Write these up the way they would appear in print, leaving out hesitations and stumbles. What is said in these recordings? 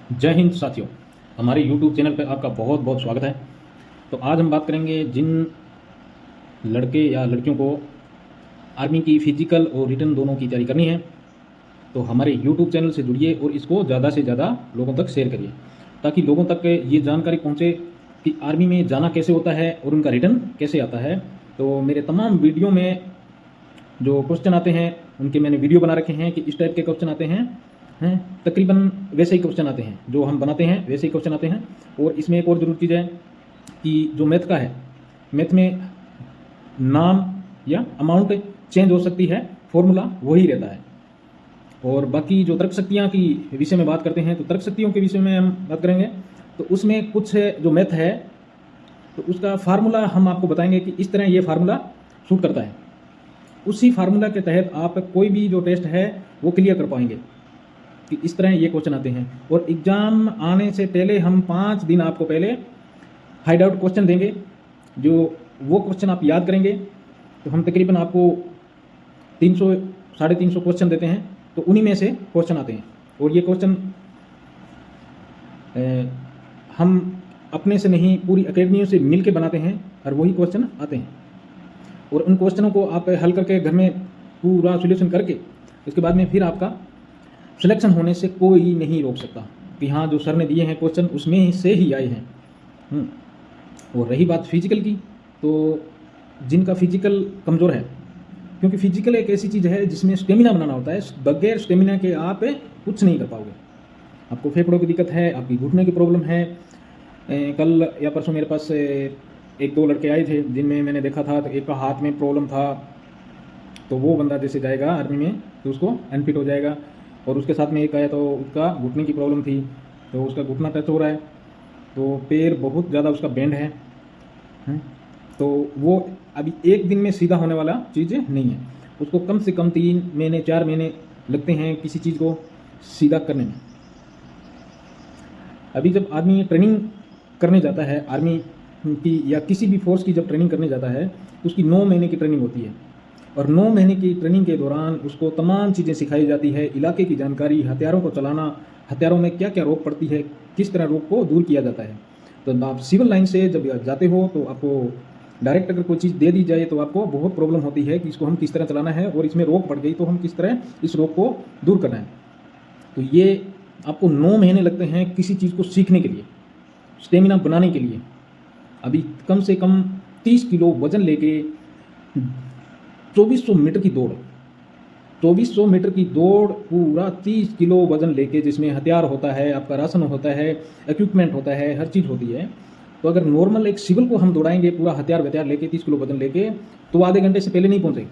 जय हिंद साथियों। हमारे YouTube चैनल पर आपका बहुत बहुत स्वागत है। तो आज हम बात करेंगे जिन लड़के या लड़कियों को आर्मी की फ़िज़िकल और रिटन दोनों की तैयारी करनी है, तो हमारे YouTube चैनल से जुड़िए और इसको ज़्यादा से ज़्यादा लोगों तक शेयर करिए, ताकि लोगों तक ये जानकारी पहुँचे कि आर्मी में जाना कैसे होता है और उनका रिटन कैसे आता है। तो मेरे तमाम वीडियो में जो क्वेश्चन आते हैं उनके मैंने वीडियो बना रखे हैं कि इस टाइप के क्वेश्चन आते हैं तकरीबन वैसे ही क्वेश्चन आते हैं, जो हम बनाते हैं वैसे ही क्वेश्चन आते हैं। और इसमें एक और ज़रूरी चीज़ है कि जो मैथ का है, मैथ में नाम या अमाउंट चेंज हो सकती है, फॉर्मूला वही रहता है। और बाकी जो तर्क शक्तियाँ की विषय में बात करते हैं, तो तर्क शक्तियों के विषय में हम बात करेंगे। तो उसमें कुछ जो मैथ है तो उसका फार्मूला हम आपको बताएंगे कि इस तरह ये फार्मूला सूट करता है। उसी फार्मूला के तहत आप कोई भी जो टेस्ट है वो क्लियर कर पाएंगे कि इस तरह ये क्वेश्चन आते हैं। और एग्ज़ाम आने से पहले हम 5 दिन आपको पहले हाइड आउट क्वेश्चन देंगे, जो वो क्वेश्चन आप याद करेंगे। तो हम तकरीबन आपको 300 350 क्वेश्चन देते हैं, तो उन्हीं में से क्वेश्चन आते हैं। और ये क्वेश्चन हम अपने से नहीं, पूरी अकेडमियों से मिल के बनाते हैं और वही क्वेश्चन आते हैं। और उन क्वेश्चनों को आप हल करके घर में पूरा सोल्यूशन करके उसके बाद में फिर आपका सिलेक्शन होने से कोई नहीं रोक सकता कि हाँ जो सर ने दिए हैं क्वेश्चन उसमें से ही आए हैं। और रही बात फिजिकल की, तो जिनका फिजिकल कमज़ोर है, क्योंकि फिजिकल एक ऐसी चीज़ है जिसमें स्टेमिना बनाना होता है, बगैर स्टेमिना के आप कुछ नहीं कर पाओगे। आपको फेफड़ों की दिक्कत है, आपकी घुटने की प्रॉब्लम है। कल या परसों मेरे पास 1-2 लड़के आए थे जिनमें मैंने देखा था तो एक का हाथ में प्रॉब्लम था, तो वो बंदा जैसे जाएगा आर्मी में तो उसको अनफिट हो जाएगा। और उसके साथ में एक आया तो उसका घुटने की प्रॉब्लम थी, तो उसका घुटना टच हो रहा है, तो पैर बहुत ज़्यादा उसका बेंड है। तो वो अभी एक दिन में सीधा होने वाला चीज़ नहीं है, उसको कम से कम 3 महीने 4 महीने लगते हैं किसी चीज़ को सीधा करने में। अभी जब आदमी ट्रेनिंग करने जाता है आर्मी की या किसी भी फोर्स की, जब ट्रेनिंग करने जाता है तो उसकी 9 महीने की ट्रेनिंग होती है। और 9 महीने की ट्रेनिंग के दौरान उसको तमाम चीज़ें सिखाई जाती है, इलाके की जानकारी, हथियारों को चलाना, हथियारों में क्या क्या रोक पड़ती है, किस तरह रोक को दूर किया जाता है। तो आप सिविल लाइन से जब जाते हो तो आपको डायरेक्ट अगर कोई चीज़ दे दी जाए तो आपको बहुत प्रॉब्लम होती है कि इसको हम किस तरह चलाना है, और इसमें रोक पड़ गई तो हम किस तरह इस रोक को दूर करना है। तो ये आपको 9 महीने लगते हैं किसी चीज़ को सीखने के लिए, स्टेमिना बनाने के लिए। अभी कम से कम 30 किलो वजन लेके 2400 मीटर की दौड़, 2400 मीटर की दौड़, पूरा 30 किलो वजन लेके, जिसमें हथियार होता है, आपका राशन होता है, इक्विपमेंट होता है, हर चीज़ होती है। तो अगर नॉर्मल एक सिविल को हम दौड़ाएंगे पूरा हथियार लेके 30 किलो वजन लेके, तो आधे घंटे से पहले नहीं पहुँचेगी।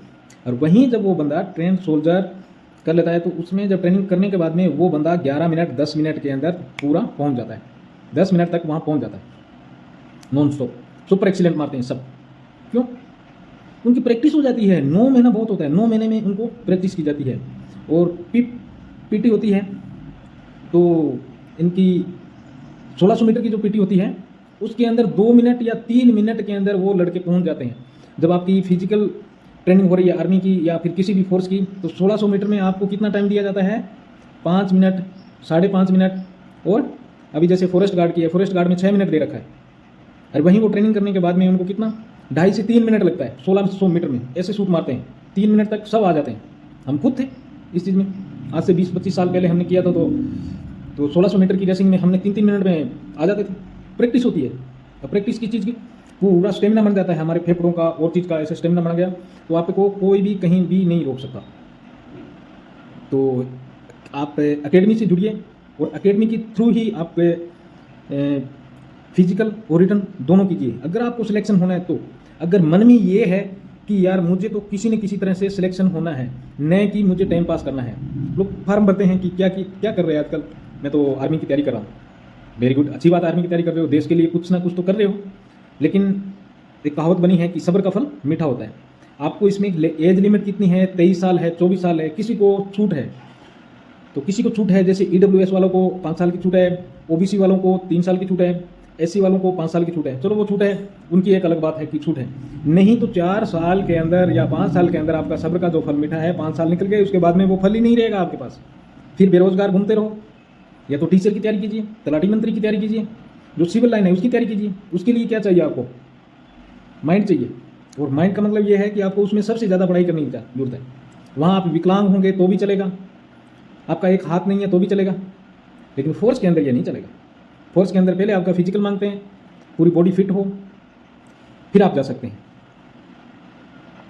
और वहीं जब वो बंदा ट्रेन सोल्जर कर लेता है तो उसमें जब ट्रेनिंग करने के बाद में वो बंदा 11 मिनट 10 मिनट के अंदर पूरा पहुँच जाता है, 10 मिनट तक वहाँ पहुँच जाता है नॉन स्टॉप। सुपर एक्सीलेंट मारते हैं सब। क्यों? उनकी प्रैक्टिस हो जाती है। 9 महीना बहुत होता है, 9 महीने में उनको प्रैक्टिस की जाती है। और पीटी होती है, तो इनकी 1600 मीटर की जो पीटी होती है उसके अंदर 2 मिनट या 3 मिनट के अंदर वो लड़के पहुंच जाते हैं। जब आपकी फिजिकल ट्रेनिंग हो रही है आर्मी की या फिर किसी भी फोर्स की, तो 1600 मीटर में आपको कितना टाइम दिया जाता है? 5 मिनट, 5.5 मिनट। और अभी जैसे फॉरेस्ट गार्ड की है, फॉरेस्ट गार्ड में 6 मिनट दे रखा है। और वहीं वो ट्रेनिंग करने के बाद में उनको कितना 2.5 से 3 मिनट लगता है 1600 मीटर में। ऐसे शूट मारते हैं, 3 मिनट तक सब आ जाते हैं। हम खुद थे इस चीज़ में, आज से 20-25 साल पहले हमने किया था। तो 1600 मीटर की रेसिंग में हमने 3-3 मिनट में आ जाते थे। प्रैक्टिस होती है। अब प्रैक्टिस की चीज़ की पूरा स्टेमिना बन जाता है हमारे फेफड़ों का और चीज़ का, ऐसे स्टेमिना बन गया तो आपको कोई भी कहीं भी नहीं रोक सकता। तो आप एकेडमी से जुड़िए और एकेडमी के थ्रू ही आप फिजिकल और रिटन दोनों कीजिए अगर आपको सिलेक्शन होना है तो। अगर मन में ये है कि यार मुझे तो किसी न किसी तरह से सिलेक्शन होना है, न कि मुझे टाइम पास करना है। लोग फॉर्म भरते हैं कि क्या कर रहे हैं आजकल, मैं तो आर्मी की तैयारी कर रहा हूँ। वेरी गुड, अच्छी बात, आर्मी की तैयारी कर रहे हो, देश के लिए कुछ ना कुछ तो कर रहे हो। लेकिन एक कहावत बनी है कि सब्र का फल मीठा होता है। आपको इसमें एज लिमिट कितनी है? 23 साल है, 24 साल है, किसी को छूट है। तो किसी को छूट है, जैसे EWS वालों को 5 साल की छूट है, OBC वालों को 3 साल की छूट है, SC वालों को 5 साल की छूट है। चलो वो छूट है, उनकी एक अलग बात है कि छूट है। नहीं तो 4 साल के अंदर या 5 साल के अंदर आपका सब्र का जो फल मीठा है, 5 साल निकल गए, उसके बाद में वो फल ही नहीं रहेगा आपके पास। फिर बेरोजगार घूमते रहो, या तो टीचर की तैयारी कीजिए, तलाटी मंत्री की तैयारी कीजिए, जो सिविल लाइन है उसकी तैयारी कीजिए। उसके लिए क्या चाहिए आपको? माइंड चाहिए। और माइंड का मतलब ये है कि आपको उसमें सबसे ज़्यादा पढ़ाई करने की जरूरत है। वहाँ आप विकलांग होंगे तो भी चलेगा, आपका एक हाथ नहीं है तो भी चलेगा, लेकिन फोर्स के अंदर ये नहीं चलेगा। फोर्स के अंदर पहले आपका फिजिकल मांगते हैं, पूरी बॉडी फिट हो, फिर आप जा सकते हैं।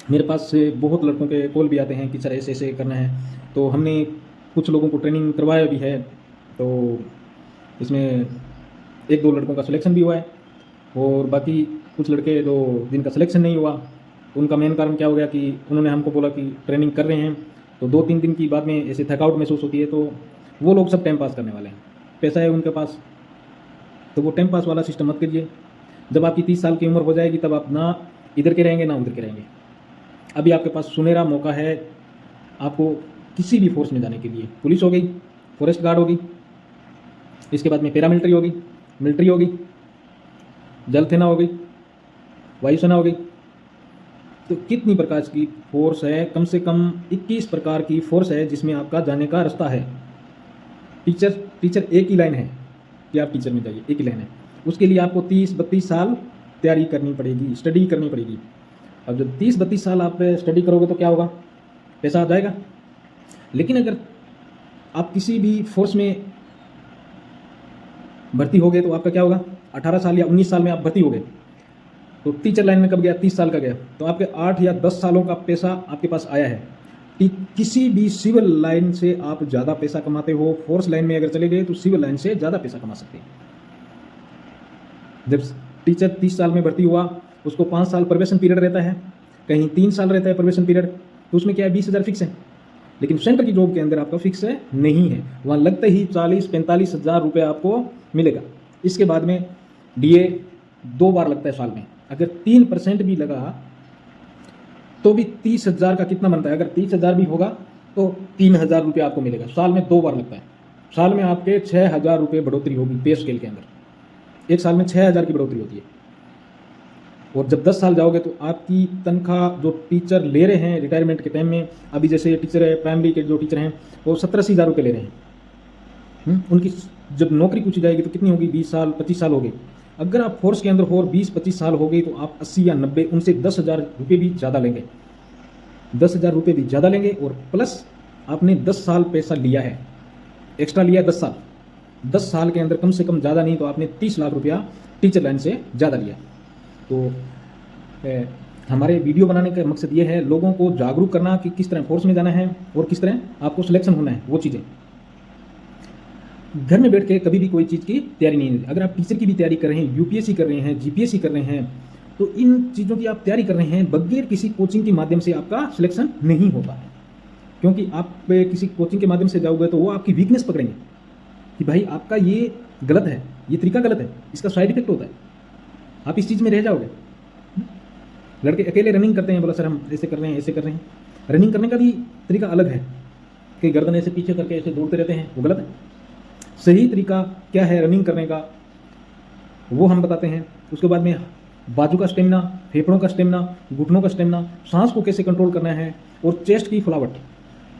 मेरे पास से बहुत लड़कों के कॉल भी आते हैं कि सर ऐसे ऐसे करना है, तो हमने कुछ लोगों को ट्रेनिंग करवाया भी है। तो इसमें 1-2 लड़कों का सिलेक्शन भी हुआ है, और बाकी कुछ लड़के जो जिनका सिलेक्शन नहीं हुआ, उनका मेन कारण क्या हो गया कि उन्होंने हमको बोला कि ट्रेनिंग कर रहे हैं, तो 2-3 दिन की बाद में ऐसे थकावट महसूस होती है, तो वो लोग सब टाइम पास करने वाले हैं। पैसा है उनके पास, तो वो टाइम पास वाला सिस्टम मत कीजिए। जब आपकी 30 साल की उम्र हो जाएगी तब आप ना इधर के रहेंगे ना उधर के रहेंगे। अभी आपके पास सुनहरा मौका है आपको किसी भी फोर्स में जाने के लिए। पुलिस हो गई, फॉरेस्ट गार्ड होगी, इसके बाद में पैरामिलिट्री होगी, मिलिट्री होगी, जल सेना हो गई, वायुसेना हो गई। तो कितनी प्रकार की फोर्स है? कम से कम 21 प्रकार की फोर्स है जिसमें आपका जाने का रास्ता है। टीचर एक ही लाइन है कि आप टीचर में जाइए, एक ही लाइन है। उसके लिए आपको 30-32 साल तैयारी करनी पड़ेगी, स्टडी करनी पड़ेगी। अब जब 30-32 साल आप स्टडी करोगे तो क्या होगा? पैसा आ जाएगा। लेकिन अगर आप किसी भी फोर्स में भर्ती हो गए तो आपका क्या होगा? 18 साल या 19 साल में आप भर्ती हो गए, तो टीचर लाइन में कब गया? 30 साल का गया, तो आपके 8 या 10 सालों का पैसा आपके पास आया है। किसी भी सिविल लाइन से आप ज़्यादा पैसा कमाते हो, फोर्स लाइन में अगर चले गए तो सिविल लाइन से ज़्यादा पैसा कमा सकते हैं। जब टीचर 30 साल में भर्ती हुआ, उसको 5 साल प्रोबेशन पीरियड रहता है, कहीं 3 साल रहता है प्रोबेशन पीरियड, तो उसमें क्या है? 20,000 फिक्स है। लेकिन सेंटर की जॉब के अंदर आपका फिक्स है नहीं है, वहाँ लगते ही 40-45 हज़ार रुपये आपको मिलेगा। इसके बाद में DA 2 बार लगता है साल में। अगर 3% भी लगा तो भी 30,000 का कितना बनता है? अगर 30,000 भी होगा तो 3,000 रुपये आपको मिलेगा। साल में 2 बार लगता है। साल में आपके 6,000 रुपये बढ़ोतरी होगी पे स्केल के अंदर। एक साल में 6,000 की बढ़ोतरी होती है। और जब 10 साल जाओगे तो आपकी तनख्वाह जो टीचर ले रहे हैं रिटायरमेंट के टाइम में, अभी जैसे टीचर है प्राइमरी के जो टीचर हैं वो 70-80 हज़ार रुपये ले रहे हैं। उनकी जब नौकरी पूछी जाएगी तो कितनी होगी? 20 साल 25 साल हो गए। अगर आप फोर्स के अंदर हो और 20-25 साल हो गई तो आप 80 या 90, उनसे 10,000 रुपये भी ज़्यादा लेंगे। 10,000 रुपये भी ज़्यादा लेंगे, और प्लस आपने 10 साल पैसा लिया है, एक्स्ट्रा लिया है 10 साल। 10 साल के अंदर कम से कम ज़्यादा नहीं तो आपने 30 लाख रुपया टीचर लाइन से ज़्यादा लिया। तो हमारे वीडियो बनाने का मकसद ये है लोगों को जागरूक करना कि किस तरह फोर्स में जाना है और किस तरह आपको सिलेक्शन होना है। वो चीज़ें घर में बैठ के कभी भी कोई चीज़ की तैयारी नहीं है। अगर आप टीचर की भी तैयारी कर रहे हैं, UPSC कर रहे हैं, GPSC कर रहे हैं, तो इन चीज़ों की आप तैयारी कर रहे हैं बगैर किसी कोचिंग के माध्यम से आपका सिलेक्शन नहीं होता है। क्योंकि आप किसी कोचिंग के माध्यम से जाओगे तो वो आपकी वीकनेस पकड़ेंगे कि भाई आपका ये गलत है, ये तरीका गलत है, इसका साइड इफेक्ट होता है, आप इस चीज़ में रह जाओगे। लड़के अकेले रनिंग करते हैं, बोला सर हम ऐसे कर रहे हैं, ऐसे कर रहे हैं। रनिंग करने का भी तरीका अलग है कि गर्दन ऐसे पीछे करके ऐसे दौड़ते रहते हैं, वो गलत है। सही तरीका क्या है रनिंग करने का वो हम बताते हैं। उसके बाद में बाजू का स्टेमिना, फेफड़ों का स्टेमिना, घुटनों का स्टेमिना, सांस को कैसे कंट्रोल करना है, और चेस्ट की फुलावट।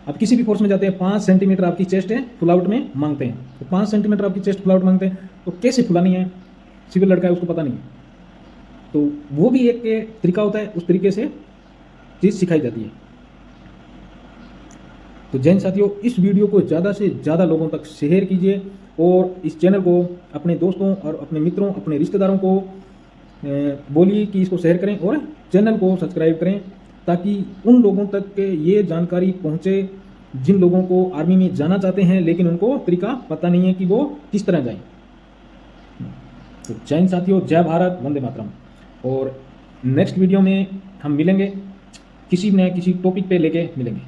आप किसी भी फोर्स में जाते हैं 5 सेंटीमीटर आपकी चेस्ट है फुलावट में मांगते हैं, तो 5 सेंटीमीटर आपकी चेस्ट फुलावट मांगते हैं, तो कैसे फुलानी है? सिविल लड़का है उसको पता नहीं है, तो वो भी एक तरीका होता है, उस तरीके से चीज़ सिखाई जाती है। तो जैन साथियों, इस वीडियो को ज़्यादा से ज़्यादा लोगों तक शेयर कीजिए, और इस चैनल को अपने दोस्तों और अपने मित्रों, अपने रिश्तेदारों को बोलिए कि इसको शेयर करें, और चैनल को सब्सक्राइब करें, ताकि उन लोगों तक ये जानकारी पहुंचे जिन लोगों को आर्मी में जाना चाहते हैं लेकिन उनको तरीका पता नहीं है कि वो किस तरह जाएं। तो जैन साथियों, जय भारत, वंदे मातरम। और नेक्स्ट वीडियो में हम मिलेंगे, किसी न किसी टॉपिक पे लेके मिलेंगे।